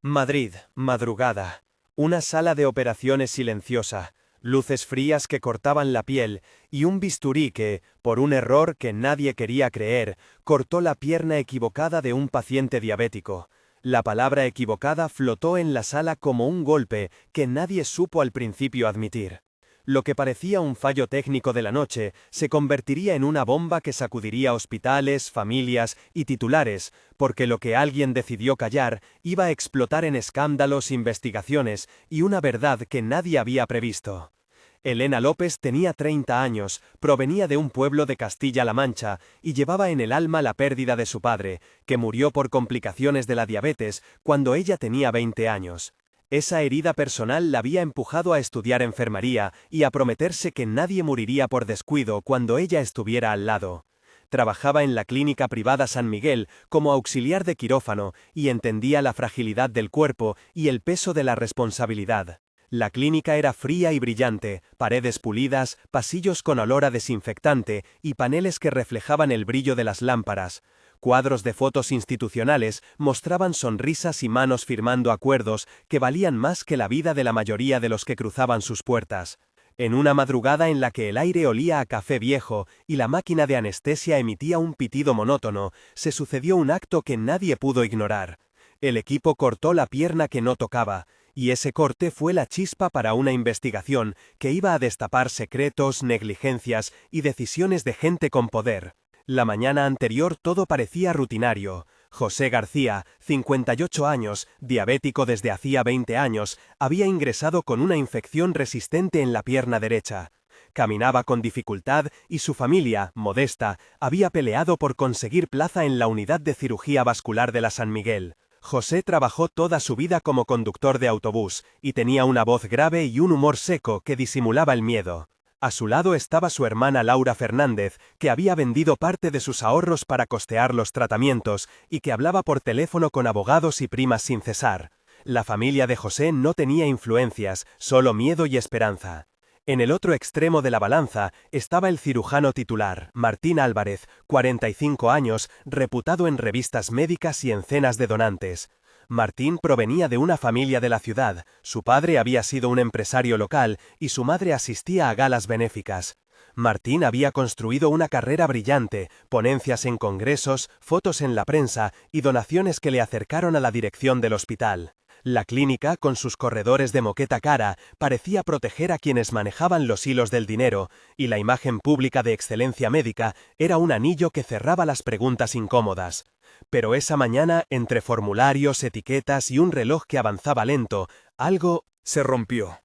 Madrid, madrugada. Una sala de operaciones silenciosa, luces frías que cortaban la piel y un bisturí que, por un error que nadie quería creer, cortó la pierna equivocada de un paciente diabético. La palabra equivocada flotó en la sala como un golpe que nadie supo al principio admitir. Lo que parecía un fallo técnico de la noche se convertiría en una bomba que sacudiría hospitales, familias y titulares, porque lo que alguien decidió callar iba a explotar en escándalos, investigaciones y una verdad que nadie había previsto. Elena López tenía 30 años, provenía de un pueblo de Castilla-La Mancha y llevaba en el alma la pérdida de su padre, que murió por complicaciones de la diabetes cuando ella tenía 20 años. Esa herida personal la había empujado a estudiar enfermería y a prometerse que nadie moriría por descuido cuando ella estuviera al lado. Trabajaba en la clínica privada San Miguel como auxiliar de quirófano y entendía la fragilidad del cuerpo y el peso de la responsabilidad. La clínica era fría y brillante, paredes pulidas, pasillos con olor a desinfectante y paneles que reflejaban el brillo de las lámparas. Cuadros de fotos institucionales mostraban sonrisas y manos firmando acuerdos que valían más que la vida de la mayoría de los que cruzaban sus puertas. En una madrugada en la que el aire olía a café viejo y la máquina de anestesia emitía un pitido monótono, se sucedió un acto que nadie pudo ignorar. El equipo cortó la pierna que no tocaba, y ese corte fue la chispa para una investigación que iba a destapar secretos, negligencias y decisiones de gente con poder. La mañana anterior todo parecía rutinario. José García, 58 años, diabético desde hacía 20 años, había ingresado con una infección resistente en la pierna derecha. Caminaba con dificultad y su familia, modesta, había peleado por conseguir plaza en la unidad de cirugía vascular de la San Miguel. José trabajó toda su vida como conductor de autobús y tenía una voz grave y un humor seco que disimulaba el miedo. A su lado estaba su hermana Laura Fernández, que había vendido parte de sus ahorros para costear los tratamientos y que hablaba por teléfono con abogados y primas sin cesar. La familia de José no tenía influencias, solo miedo y esperanza. En el otro extremo de la balanza estaba el cirujano titular, Martín Álvarez, 45 años, reputado en revistas médicas y en cenas de donantes. Martín provenía de una familia de la ciudad, su padre había sido un empresario local y su madre asistía a galas benéficas. Martín había construido una carrera brillante, ponencias en congresos, fotos en la prensa y donaciones que le acercaron a la dirección del hospital. La clínica, con sus corredores de moqueta cara, parecía proteger a quienes manejaban los hilos del dinero, y la imagen pública de excelencia médica era un anillo que cerraba las preguntas incómodas. Pero esa mañana, entre formularios, etiquetas y un reloj que avanzaba lento, algo se rompió.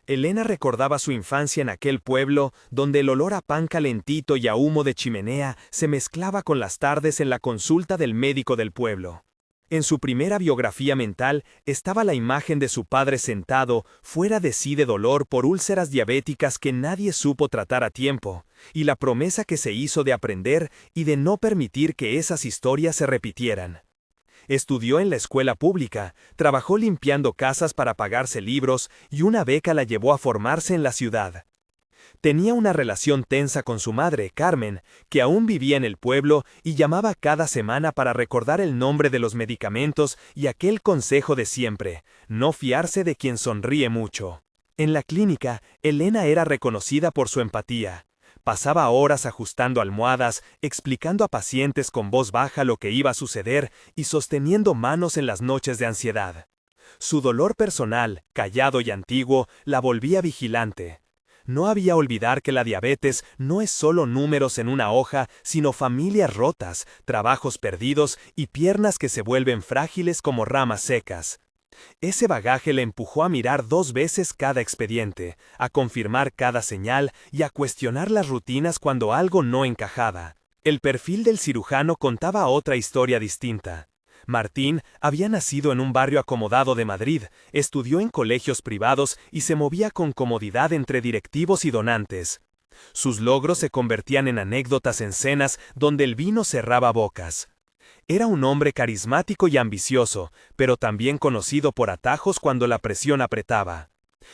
Elena recordaba su infancia en aquel pueblo, donde el olor a pan calentito y a humo de chimenea se mezclaba con las tardes en la consulta del médico del pueblo. En su primera biografía mental estaba la imagen de su padre sentado, fuera de sí de dolor por úlceras diabéticas que nadie supo tratar a tiempo, y la promesa que se hizo de aprender y de no permitir que esas historias se repitieran. Estudió en la escuela pública, trabajó limpiando casas para pagarse libros y una beca la llevó a formarse en la ciudad. Tenía una relación tensa con su madre, Carmen, que aún vivía en el pueblo y llamaba cada semana para recordar el nombre de los medicamentos y aquel consejo de siempre, no fiarse de quien sonríe mucho. En la clínica, Elena era reconocida por su empatía. Pasaba horas ajustando almohadas, explicando a pacientes con voz baja lo que iba a suceder y sosteniendo manos en las noches de ansiedad. Su dolor personal, callado y antiguo, la volvía vigilante. No había olvidar que la diabetes no es solo números en una hoja, sino familias rotas, trabajos perdidos y piernas que se vuelven frágiles como ramas secas. Ese bagaje le empujó a mirar 2 veces cada expediente, a confirmar cada señal y a cuestionar las rutinas cuando algo no encajaba. El perfil del cirujano contaba otra historia distinta. Martín había nacido en un barrio acomodado de Madrid, estudió en colegios privados y se movía con comodidad entre directivos y donantes. Sus logros se convertían en anécdotas en cenas donde el vino cerraba bocas. Era un hombre carismático y ambicioso, pero también conocido por atajos cuando la presión apretaba.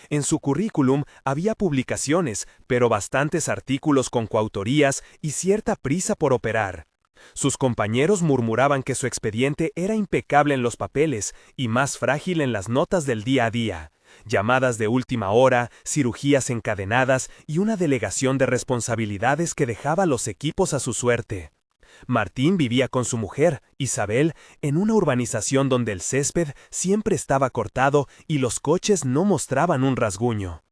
En su currículum había publicaciones, pero bastantes artículos con coautorías y cierta prisa por operar. Sus compañeros murmuraban que su expediente era impecable en los papeles y más frágil en las notas del día a día. Llamadas de última hora, cirugías encadenadas y una delegación de responsabilidades que dejaba a los equipos a su suerte. Martín vivía con su mujer, Isabel, en una urbanización donde el césped siempre estaba cortado y los coches no mostraban un rasguño.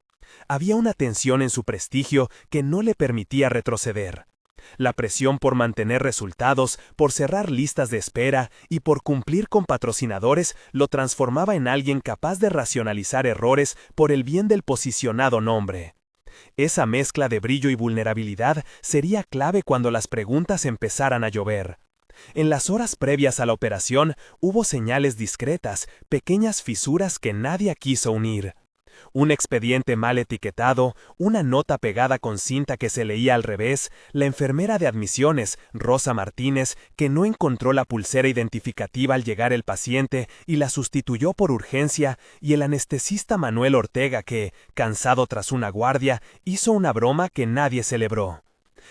Había una tensión en su prestigio que no le permitía retroceder. La presión por mantener resultados, por cerrar listas de espera y por cumplir con patrocinadores lo transformaba en alguien capaz de racionalizar errores por el bien del posicionado nombre. Esa mezcla de brillo y vulnerabilidad sería clave cuando las preguntas empezaran a llover. En las horas previas a la operación hubo señales discretas, pequeñas fisuras que nadie quiso unir. Un expediente mal etiquetado, una nota pegada con cinta que se leía al revés, la enfermera de admisiones, Rosa Martínez, que no encontró la pulsera identificativa al llegar el paciente y la sustituyó por urgencia, y el anestesista Manuel Ortega que, cansado tras una guardia, hizo una broma que nadie celebró.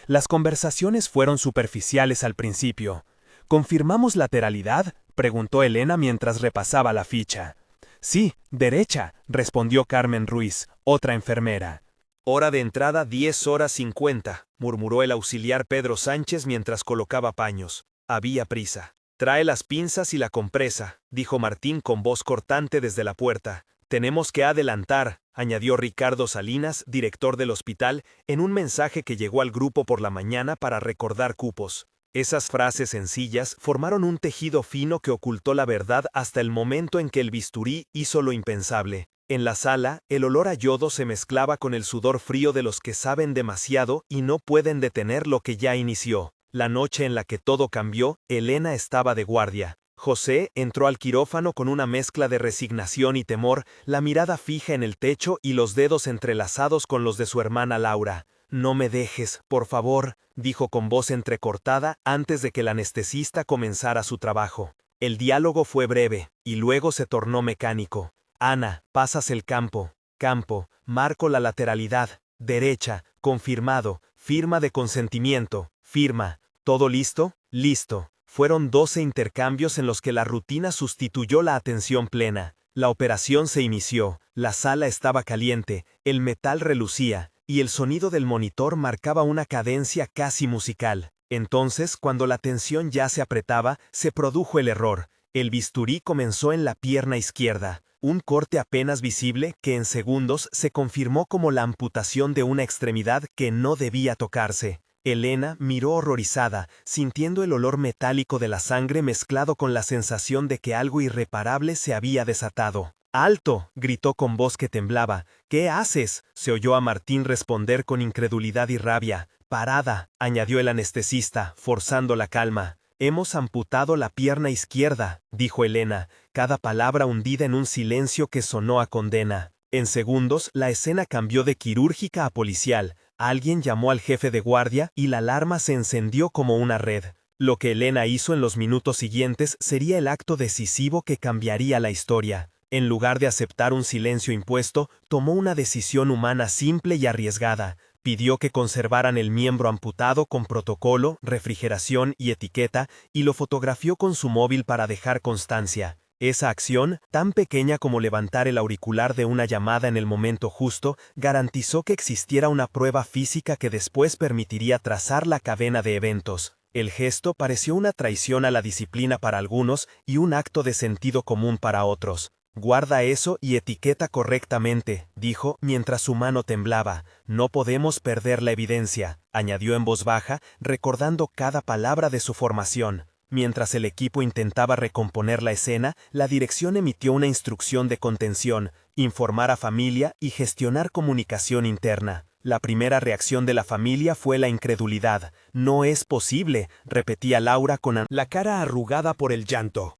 Las conversaciones fueron superficiales al principio. ¿Confirmamos lateralidad?, preguntó Elena mientras repasaba la ficha. Sí, derecha, respondió Carmen Ruiz, otra enfermera. Hora de entrada 10:50, murmuró el auxiliar Pedro Sánchez mientras colocaba paños. Había prisa. Trae las pinzas y la compresa, dijo Martín con voz cortante desde la puerta. Tenemos que adelantar, añadió Ricardo Salinas, director del hospital, en un mensaje que llegó al grupo por la mañana para recordar cupos. Esas frases sencillas formaron un tejido fino que ocultó la verdad hasta el momento en que el bisturí hizo lo impensable. En la sala, el olor a yodo se mezclaba con el sudor frío de los que saben demasiado y no pueden detener lo que ya inició. La noche en la que todo cambió, Elena estaba de guardia. José entró al quirófano con una mezcla de resignación y temor, la mirada fija en el techo y los dedos entrelazados con los de su hermana Laura. «No me dejes, por favor», dijo con voz entrecortada antes de que el anestesista comenzara su trabajo. El diálogo fue breve, y luego se tornó mecánico. «Ana, pasas el campo. Campo, marco la lateralidad. Derecha, confirmado. Firma de consentimiento. Firma. ¿Todo listo?» «Listo». Fueron 12 intercambios en los que la rutina sustituyó la atención plena. La operación se inició, la sala estaba caliente, el metal relucía, y el sonido del monitor marcaba una cadencia casi musical. Entonces, cuando la tensión ya se apretaba, se produjo el error. El bisturí comenzó en la pierna izquierda, un corte apenas visible que en segundos se confirmó como la amputación de una extremidad que no debía tocarse. Elena miró horrorizada, sintiendo el olor metálico de la sangre mezclado con la sensación de que algo irreparable se había desatado. «¡Alto!», gritó con voz que temblaba. «¿Qué haces?», se oyó a Martín responder con incredulidad y rabia. «Parada», añadió el anestesista, forzando la calma. «Hemos amputado la pierna izquierda», dijo Elena, cada palabra hundida en un silencio que sonó a condena. En segundos, la escena cambió de quirúrgica a policial. Alguien llamó al jefe de guardia y la alarma se encendió como una red. Lo que Elena hizo en los minutos siguientes sería el acto decisivo que cambiaría la historia. En lugar de aceptar un silencio impuesto, tomó una decisión humana simple y arriesgada. Pidió que conservaran el miembro amputado con protocolo, refrigeración y etiqueta, y lo fotografió con su móvil para dejar constancia. Esa acción, tan pequeña como levantar el auricular de una llamada en el momento justo, garantizó que existiera una prueba física que después permitiría trazar la cadena de eventos. El gesto pareció una traición a la disciplina para algunos y un acto de sentido común para otros. «Guarda eso y etiqueta correctamente», dijo mientras su mano temblaba. «No podemos perder la evidencia», añadió en voz baja, recordando cada palabra de su formación. Mientras el equipo intentaba recomponer la escena, la dirección emitió una instrucción de contención, informar a familia y gestionar comunicación interna. La primera reacción de la familia fue la incredulidad. «No es posible», repetía Laura con la cara arrugada por el llanto.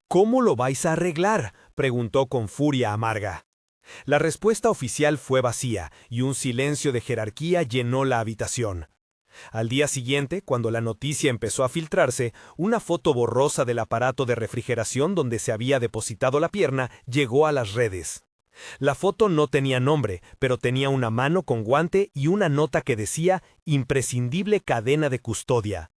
«¿Cómo lo vais a arreglar?», preguntó con furia amarga. La respuesta oficial fue vacía, y un silencio de jerarquía llenó la habitación. Al día siguiente, cuando la noticia empezó a filtrarse, una foto borrosa del aparato de refrigeración donde se había depositado la pierna llegó a las redes. La foto no tenía nombre, pero tenía una mano con guante y una nota que decía «Imprescindible cadena de custodia».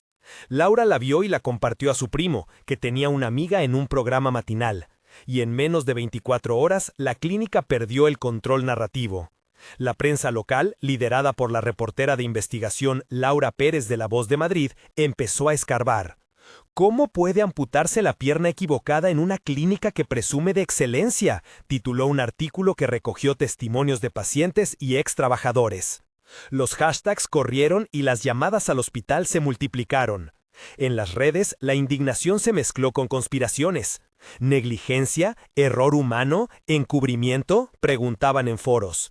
Laura la vio y la compartió a su primo, que tenía una amiga en un programa matinal. Y en menos de 24 horas, la clínica perdió el control narrativo. La prensa local, liderada por la reportera de investigación Laura Pérez de La Voz de Madrid, empezó a escarbar. ¿Cómo puede amputarse la pierna equivocada en una clínica que presume de excelencia?, tituló un artículo que recogió testimonios de pacientes y ex trabajadores. Los hashtags corrieron y las llamadas al hospital se multiplicaron. En las redes, la indignación se mezcló con conspiraciones. ¿Negligencia? ¿Error humano? ¿Encubrimiento?, preguntaban en foros.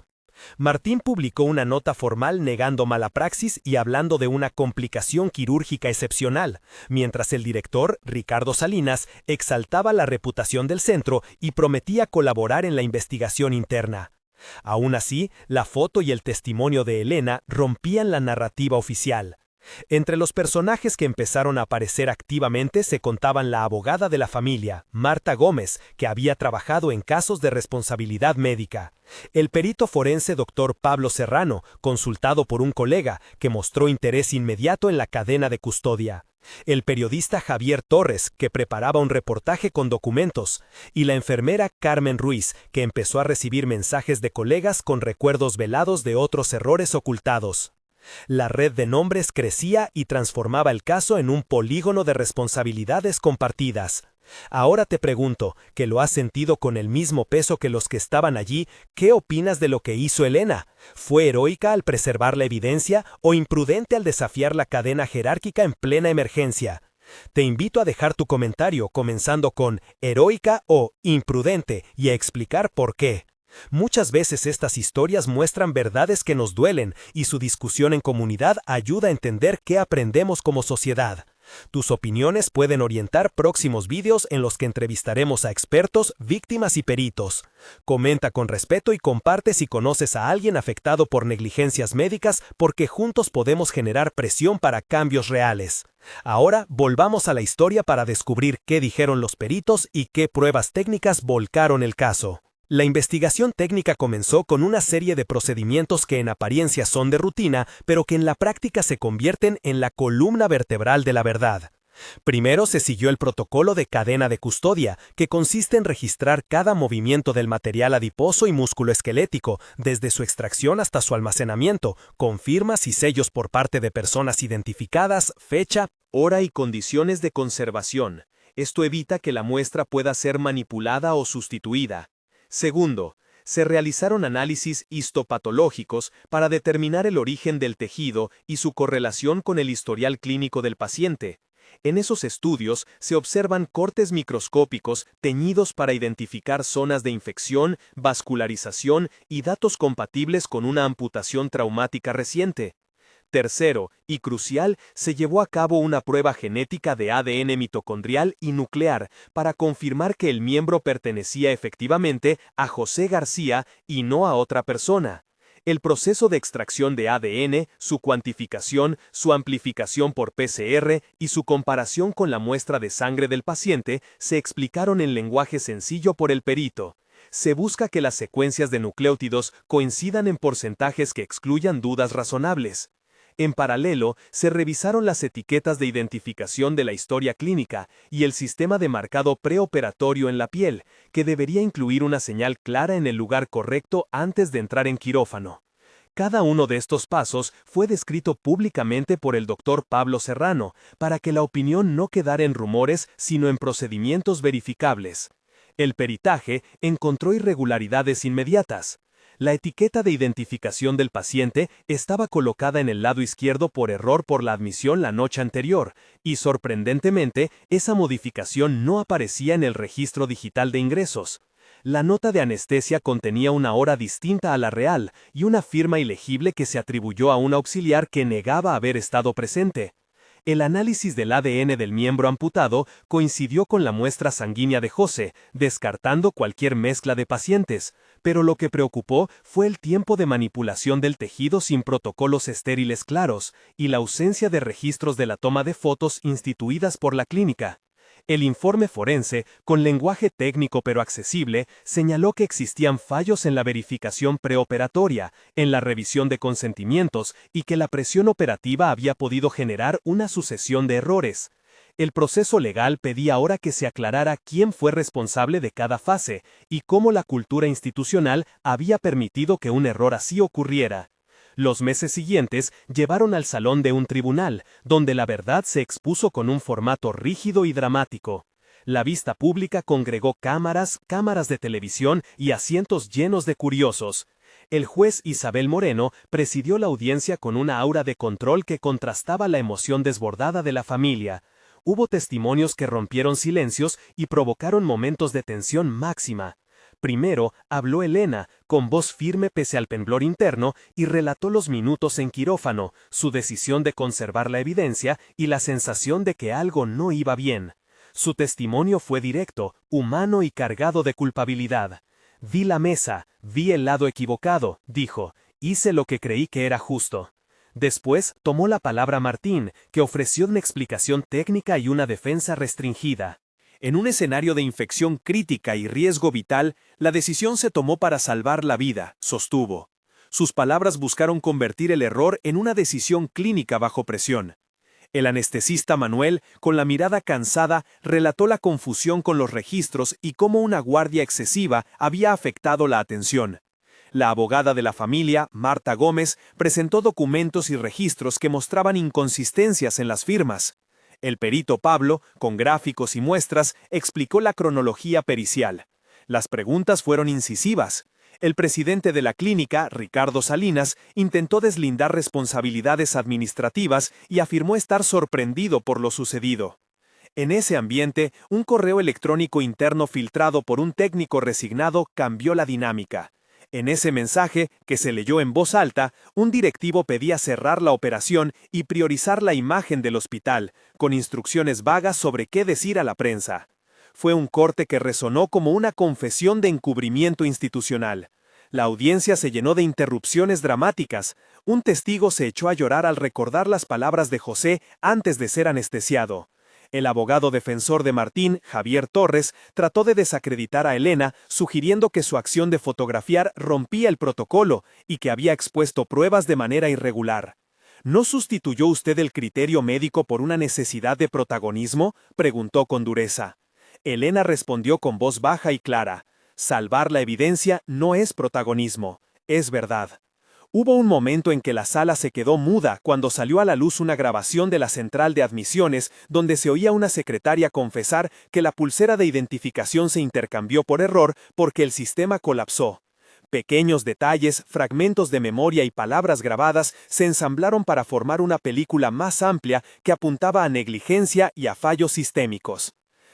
Martín publicó una nota formal negando mala praxis y hablando de una complicación quirúrgica excepcional, mientras el director, Ricardo Salinas, exaltaba la reputación del centro y prometía colaborar en la investigación interna. Aún así, la foto y el testimonio de Elena rompían la narrativa oficial. Entre los personajes que empezaron a aparecer activamente se contaban la abogada de la familia, Marta Gómez, que había trabajado en casos de responsabilidad médica; el perito forense Dr. Pablo Serrano, consultado por un colega, que mostró interés inmediato en la cadena de custodia; el periodista Javier Torres, que preparaba un reportaje con documentos; y la enfermera Carmen Ruiz, que empezó a recibir mensajes de colegas con recuerdos velados de otros errores ocultados. La red de nombres crecía y transformaba el caso en un polígono de responsabilidades compartidas. Ahora te pregunto, que lo has sentido con el mismo peso que los que estaban allí, ¿qué opinas de lo que hizo Elena? ¿Fue heroica al preservar la evidencia o imprudente al desafiar la cadena jerárquica en plena emergencia? Te invito a dejar tu comentario comenzando con heroica o imprudente y a explicar por qué. Muchas veces estas historias muestran verdades que nos duelen y su discusión en comunidad ayuda a entender qué aprendemos como sociedad. Tus opiniones pueden orientar próximos vídeos en los que entrevistaremos a expertos, víctimas y peritos. Comenta con respeto y comparte si conoces a alguien afectado por negligencias médicas, porque juntos podemos generar presión para cambios reales. Ahora volvamos a la historia para descubrir qué dijeron los peritos y qué pruebas técnicas volcaron el caso. La investigación técnica comenzó con una serie de procedimientos que en apariencia son de rutina, pero que en la práctica se convierten en la columna vertebral de la verdad. Primero se siguió el protocolo de cadena de custodia, que consiste en registrar cada movimiento del material adiposo y musculoesquelético, desde su extracción hasta su almacenamiento, con firmas y sellos por parte de personas identificadas, fecha, hora y condiciones de conservación. Esto evita que la muestra pueda ser manipulada o sustituida. Segundo, se realizaron análisis histopatológicos para determinar el origen del tejido y su correlación con el historial clínico del paciente. En esos estudios se observan cortes microscópicos teñidos para identificar zonas de infección, vascularización y datos compatibles con una amputación traumática reciente. Tercero, y crucial, se llevó a cabo una prueba genética de ADN mitocondrial y nuclear para confirmar que el miembro pertenecía efectivamente a José García y no a otra persona. El proceso de extracción de ADN, su cuantificación, su amplificación por PCR y su comparación con la muestra de sangre del paciente se explicaron en lenguaje sencillo por el perito. Se busca que las secuencias de nucleótidos coincidan en porcentajes que excluyan dudas razonables. En paralelo, se revisaron las etiquetas de identificación de la historia clínica y el sistema de marcado preoperatorio en la piel, que debería incluir una señal clara en el lugar correcto antes de entrar en quirófano. Cada uno de estos pasos fue descrito públicamente por el Dr. Pablo Serrano, para que la opinión no quedara en rumores, sino en procedimientos verificables. El peritaje encontró irregularidades inmediatas. La etiqueta de identificación del paciente estaba colocada en el lado izquierdo por error por la admisión la noche anterior, y sorprendentemente, esa modificación no aparecía en el registro digital de ingresos. La nota de anestesia contenía una hora distinta a la real y una firma ilegible que se atribuyó a un auxiliar que negaba haber estado presente. El análisis del ADN del miembro amputado coincidió con la muestra sanguínea de José, descartando cualquier mezcla de pacientes, pero lo que preocupó fue el tiempo de manipulación del tejido sin protocolos estériles claros y la ausencia de registros de la toma de fotos instituidas por la clínica. El informe forense, con lenguaje técnico pero accesible, señaló que existían fallos en la verificación preoperatoria, en la revisión de consentimientos y que la presión operativa había podido generar una sucesión de errores. El proceso legal pedía ahora que se aclarara quién fue responsable de cada fase y cómo la cultura institucional había permitido que un error así ocurriera. Los meses siguientes llevaron al salón de un tribunal, donde la verdad se expuso con un formato rígido y dramático. La vista pública congregó cámaras de televisión y asientos llenos de curiosos. El juez Isabel Moreno presidió la audiencia con una aura de control que contrastaba la emoción desbordada de la familia. Hubo testimonios que rompieron silencios y provocaron momentos de tensión máxima. Primero, habló Elena, con voz firme pese al temblor interno, y relató los minutos en quirófano, su decisión de conservar la evidencia y la sensación de que algo no iba bien. Su testimonio fue directo, humano y cargado de culpabilidad. Vi la mesa, vi el lado equivocado, dijo, hice lo que creí que era justo. Después tomó la palabra Martín, que ofreció una explicación técnica y una defensa restringida. En un escenario de infección crítica y riesgo vital, la decisión se tomó para salvar la vida, sostuvo. Sus palabras buscaron convertir el error en una decisión clínica bajo presión. El anestesista Manuel, con la mirada cansada, relató la confusión con los registros y cómo una guardia excesiva había afectado la atención. La abogada de la familia, Marta Gómez, presentó documentos y registros que mostraban inconsistencias en las firmas. El perito Pablo, con gráficos y muestras, explicó la cronología pericial. Las preguntas fueron incisivas. El presidente de la clínica, Ricardo Salinas, intentó deslindar responsabilidades administrativas y afirmó estar sorprendido por lo sucedido. En ese ambiente, un correo electrónico interno filtrado por un técnico resignado cambió la dinámica. En ese mensaje, que se leyó en voz alta, un directivo pedía cerrar la operación y priorizar la imagen del hospital, con instrucciones vagas sobre qué decir a la prensa. Fue un corte que resonó como una confesión de encubrimiento institucional. La audiencia se llenó de interrupciones dramáticas. Un testigo se echó a llorar al recordar las palabras de José antes de ser anestesiado. El abogado defensor de Martín, Javier Torres, trató de desacreditar a Elena, sugiriendo que su acción de fotografiar rompía el protocolo y que había expuesto pruebas de manera irregular. ¿No sustituyó usted el criterio médico por una necesidad de protagonismo?, preguntó con dureza. Elena respondió con voz baja y clara: salvar la evidencia no es protagonismo, es verdad. Hubo un momento en que la sala se quedó muda cuando salió a la luz una grabación de la central de admisiones donde se oía a una secretaria confesar que la pulsera de identificación se intercambió por error porque el sistema colapsó. Pequeños detalles, fragmentos de memoria y palabras grabadas se ensamblaron para formar una película más amplia que apuntaba a negligencia y a fallos sistémicos.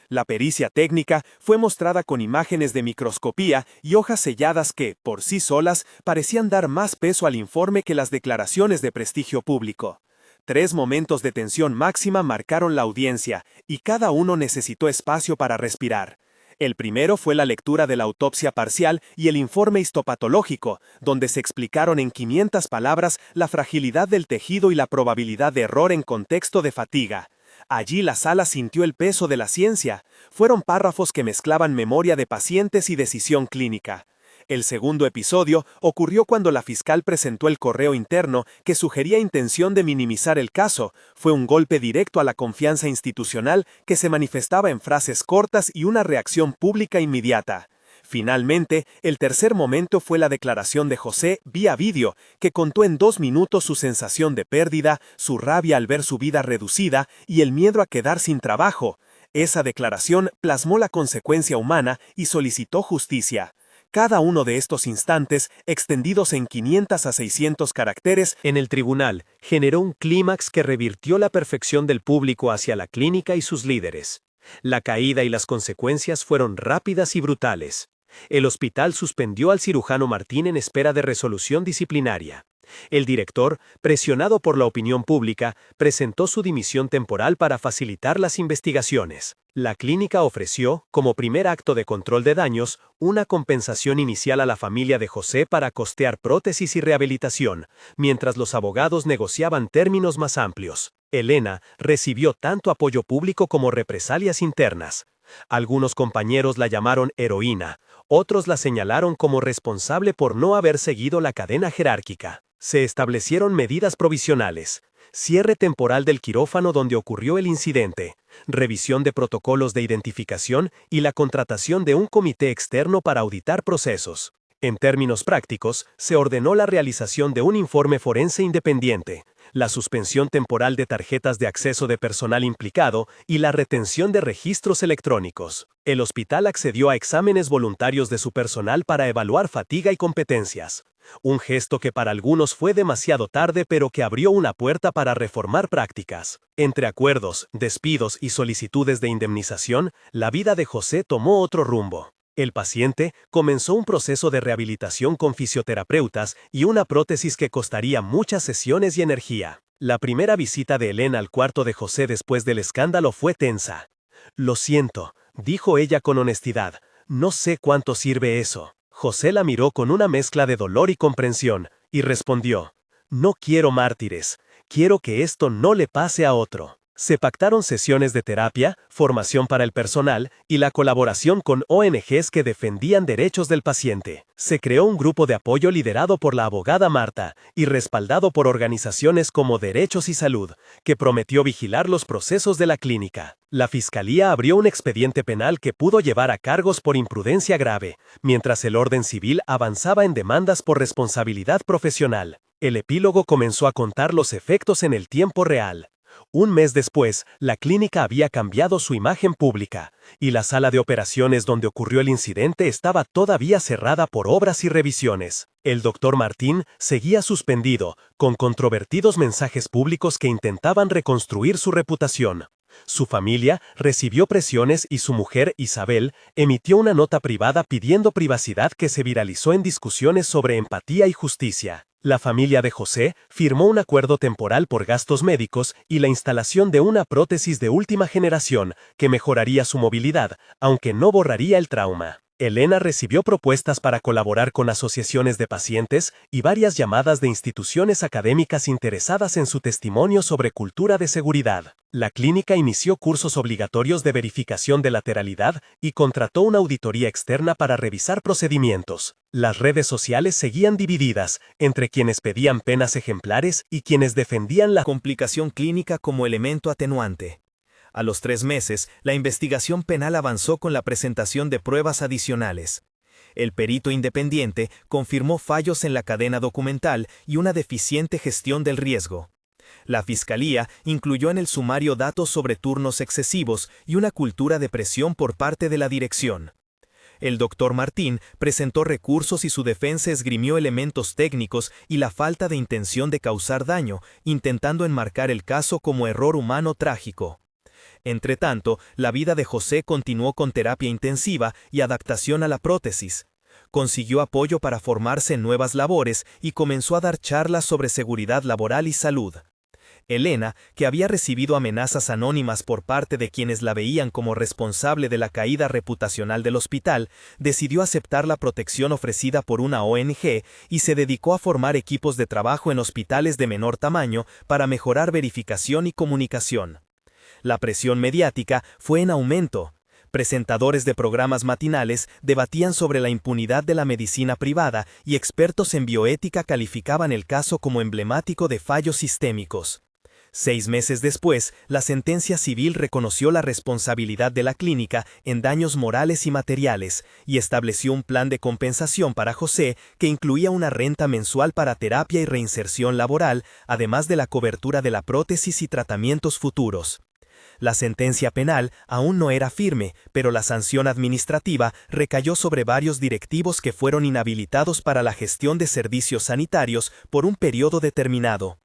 La pericia técnica fue mostrada con imágenes de microscopía y hojas selladas que, por sí solas, parecían dar más peso al informe que las declaraciones de prestigio público. 3 momentos de tensión máxima marcaron la audiencia, y cada uno necesitó espacio para respirar. El primero fue la lectura de la autopsia parcial y el informe histopatológico, donde se explicaron en 500 palabras la fragilidad del tejido y la probabilidad de error en contexto de fatiga. Allí la sala sintió el peso de la ciencia. Fueron párrafos que mezclaban memoria de pacientes y decisión clínica. El segundo episodio ocurrió cuando la fiscal presentó el correo interno que sugería intención de minimizar el caso. Fue un golpe directo a la confianza institucional que se manifestaba en frases cortas y una reacción pública inmediata. Finalmente, el tercer momento fue la declaración de José vía vídeo, que contó en 2 minutos su sensación de pérdida, su rabia al ver su vida reducida y el miedo a quedar sin trabajo. Esa declaración plasmó la consecuencia humana y solicitó justicia. Cada uno de estos instantes, extendidos en 500 a 600 caracteres, en el tribunal, generó un clímax que revirtió la perfección del público hacia la clínica y sus líderes. La caída y las consecuencias fueron rápidas y brutales. El hospital suspendió al cirujano Martín en espera de resolución disciplinaria. El director, presionado por la opinión pública, presentó su dimisión temporal para facilitar las investigaciones. La clínica ofreció, como primer acto de control de daños, una compensación inicial a la familia de José para costear prótesis y rehabilitación, mientras los abogados negociaban términos más amplios. Elena recibió tanto apoyo público como represalias internas. Algunos compañeros la llamaron heroína, otros la señalaron como responsable por no haber seguido la cadena jerárquica. Se establecieron medidas provisionales: cierre temporal del quirófano donde ocurrió el incidente, revisión de protocolos de identificación y la contratación de un comité externo para auditar procesos. En términos prácticos, se ordenó la realización de un informe forense independiente, la suspensión temporal de tarjetas de acceso de personal implicado y la retención de registros electrónicos. El hospital accedió a exámenes voluntarios de su personal para evaluar fatiga y competencias. Un gesto que para algunos fue demasiado tarde, pero que abrió una puerta para reformar prácticas. Entre acuerdos, despidos y solicitudes de indemnización, la vida de José tomó otro rumbo. El paciente comenzó un proceso de rehabilitación con fisioterapeutas y una prótesis que costaría muchas sesiones y energía. La primera visita de Elena al cuarto de José después del escándalo fue tensa. «Lo siento», dijo ella con honestidad, «no sé cuánto sirve eso». José la miró con una mezcla de dolor y comprensión, y respondió: «No quiero mártires, quiero que esto no le pase a otro». Se pactaron sesiones de terapia, formación para el personal y la colaboración con ONGs que defendían derechos del paciente. Se creó un grupo de apoyo liderado por la abogada Marta y respaldado por organizaciones como Derechos y Salud, que prometió vigilar los procesos de la clínica. La fiscalía abrió un expediente penal que pudo llevar a cargos por imprudencia grave, mientras el orden civil avanzaba en demandas por responsabilidad profesional. El epílogo comenzó a contar los efectos en el tiempo real. Un mes después, la clínica había cambiado su imagen pública, y la sala de operaciones donde ocurrió el incidente estaba todavía cerrada por obras y revisiones. El doctor Martín seguía suspendido, con controvertidos mensajes públicos que intentaban reconstruir su reputación. Su familia recibió presiones y su mujer, Isabel, emitió una nota privada pidiendo privacidad que se viralizó en discusiones sobre empatía y justicia. La familia de José firmó un acuerdo temporal por gastos médicos y la instalación de una prótesis de última generación que mejoraría su movilidad, aunque no borraría el trauma. Elena recibió propuestas para colaborar con asociaciones de pacientes y varias llamadas de instituciones académicas interesadas en su testimonio sobre cultura de seguridad. La clínica inició cursos obligatorios de verificación de lateralidad y contrató una auditoría externa para revisar procedimientos. Las redes sociales seguían divididas entre quienes pedían penas ejemplares y quienes defendían la complicación clínica como elemento atenuante. A los 3 meses, la investigación penal avanzó con la presentación de pruebas adicionales. El perito independiente confirmó fallos en la cadena documental y una deficiente gestión del riesgo. La fiscalía incluyó en el sumario datos sobre turnos excesivos y una cultura de presión por parte de la dirección. El doctor Martín presentó recursos y su defensa esgrimió elementos técnicos y la falta de intención de causar daño, intentando enmarcar el caso como error humano trágico. Entretanto, la vida de José continuó con terapia intensiva y adaptación a la prótesis. Consiguió apoyo para formarse en nuevas labores y comenzó a dar charlas sobre seguridad laboral y salud. Elena, que había recibido amenazas anónimas por parte de quienes la veían como responsable de la caída reputacional del hospital, decidió aceptar la protección ofrecida por una ONG y se dedicó a formar equipos de trabajo en hospitales de menor tamaño para mejorar verificación y comunicación. La presión mediática fue en aumento. Presentadores de programas matinales debatían sobre la impunidad de la medicina privada y expertos en bioética calificaban el caso como emblemático de fallos sistémicos. 6 meses después, la sentencia civil reconoció la responsabilidad de la clínica en daños morales y materiales y estableció un plan de compensación para José que incluía una renta mensual para terapia y reinserción laboral, además de la cobertura de la prótesis y tratamientos futuros. La sentencia penal aún no era firme, pero la sanción administrativa recayó sobre varios directivos que fueron inhabilitados para la gestión de servicios sanitarios por un periodo determinado.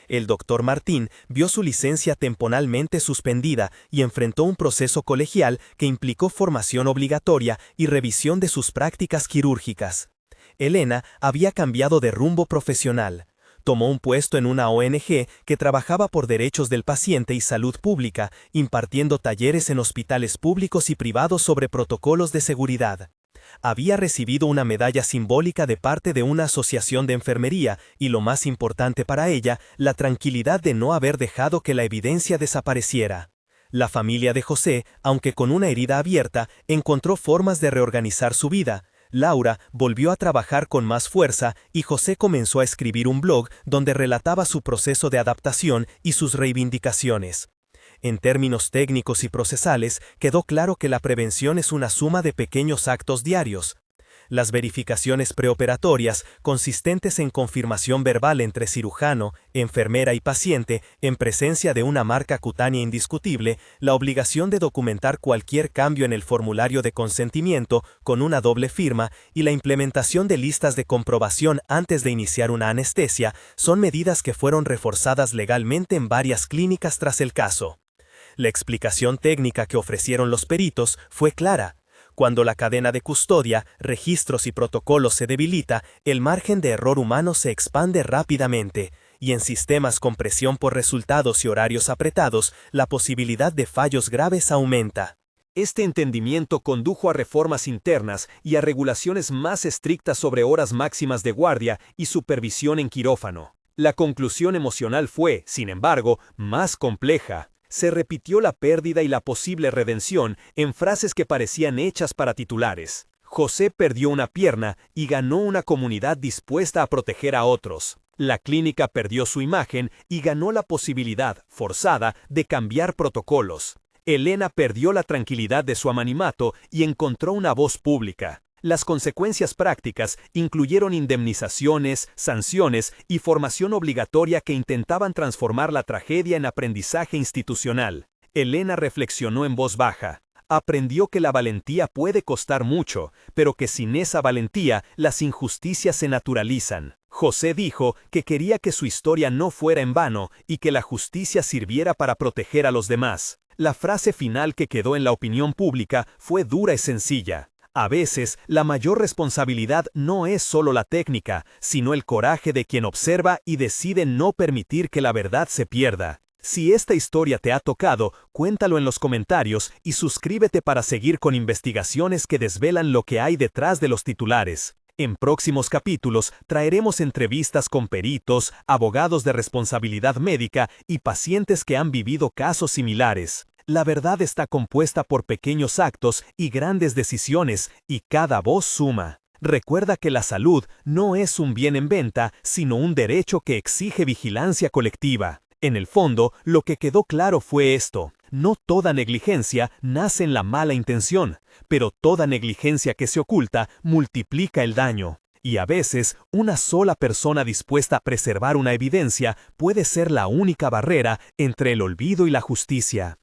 El doctor Martín vio su licencia temporalmente suspendida y enfrentó un proceso colegial que implicó formación obligatoria y revisión de sus prácticas quirúrgicas. Elena había cambiado de rumbo profesional. Tomó un puesto en una ONG que trabajaba por derechos del paciente y salud pública, impartiendo talleres en hospitales públicos y privados sobre protocolos de seguridad. Había recibido una medalla simbólica de parte de una asociación de enfermería y, lo más importante para ella, la tranquilidad de no haber dejado que la evidencia desapareciera. La familia de José, aunque con una herida abierta, encontró formas de reorganizar su vida. Laura volvió a trabajar con más fuerza y José comenzó a escribir un blog donde relataba su proceso de adaptación y sus reivindicaciones. En términos técnicos y procesales, quedó claro que la prevención es una suma de pequeños actos diarios. Las verificaciones preoperatorias, consistentes en confirmación verbal entre cirujano, enfermera y paciente, en presencia de una marca cutánea indiscutible, la obligación de documentar cualquier cambio en el formulario de consentimiento con una doble firma y la implementación de listas de comprobación antes de iniciar una anestesia, son medidas que fueron reforzadas legalmente en varias clínicas tras el caso. La explicación técnica que ofrecieron los peritos fue clara. Cuando la cadena de custodia, registros y protocolos se debilita, el margen de error humano se expande rápidamente, y en sistemas con presión por resultados y horarios apretados, la posibilidad de fallos graves aumenta. Este entendimiento condujo a reformas internas y a regulaciones más estrictas sobre horas máximas de guardia y supervisión en quirófano. La conclusión emocional fue, sin embargo, más compleja. Se repitió la pérdida y la posible redención en frases que parecían hechas para titulares. José perdió una pierna y ganó una comunidad dispuesta a proteger a otros. La clínica perdió su imagen y ganó la posibilidad, forzada, de cambiar protocolos. Elena perdió la tranquilidad de su anonimato y encontró una voz pública. Las consecuencias prácticas incluyeron indemnizaciones, sanciones y formación obligatoria que intentaban transformar la tragedia en aprendizaje institucional. Elena reflexionó en voz baja. Aprendió que la valentía puede costar mucho, pero que sin esa valentía las injusticias se naturalizan. José dijo que quería que su historia no fuera en vano y que la justicia sirviera para proteger a los demás. La frase final que quedó en la opinión pública fue dura y sencilla. A veces, la mayor responsabilidad no es solo la técnica, sino el coraje de quien observa y decide no permitir que la verdad se pierda. Si esta historia te ha tocado, cuéntalo en los comentarios y suscríbete para seguir con investigaciones que desvelan lo que hay detrás de los titulares. En próximos capítulos traeremos entrevistas con peritos, abogados de responsabilidad médica y pacientes que han vivido casos similares. La verdad está compuesta por pequeños actos y grandes decisiones, y cada voz suma. Recuerda que la salud no es un bien en venta, sino un derecho que exige vigilancia colectiva. En el fondo, lo que quedó claro fue esto. No toda negligencia nace en la mala intención, pero toda negligencia que se oculta multiplica el daño. Y a veces, una sola persona dispuesta a preservar una evidencia puede ser la única barrera entre el olvido y la justicia.